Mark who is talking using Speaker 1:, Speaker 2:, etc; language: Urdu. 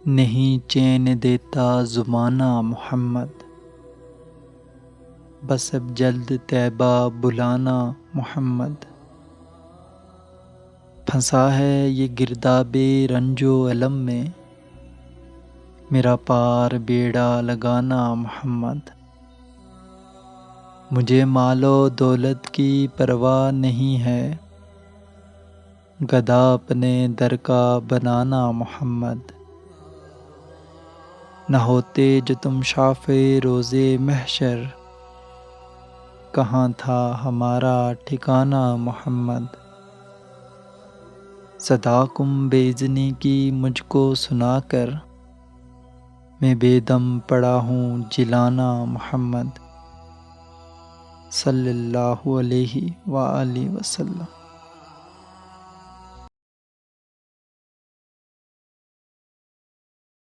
Speaker 1: نہیں چین دیتا زمانہ محمد، بس اب جلد طیبہ بلانا محمد۔ پھنسا ہے یہ گرداب رنج و الم میں، میرا پار بیڑا لگانا محمد۔ مجھے مال و دولت کی پرواہ نہیں ہے، گدھا اپنے در کا بنانا محمد۔ نہ ہوتے جو تم شافع روز محشر، کہاں تھا ہمارا ٹھکانہ محمد۔ صداکم بے اذنی کی مجھ کو سنا کر، میں بے دم پڑا ہوں جلانا محمد، صلی اللہ علیہ وآلہ وسلم۔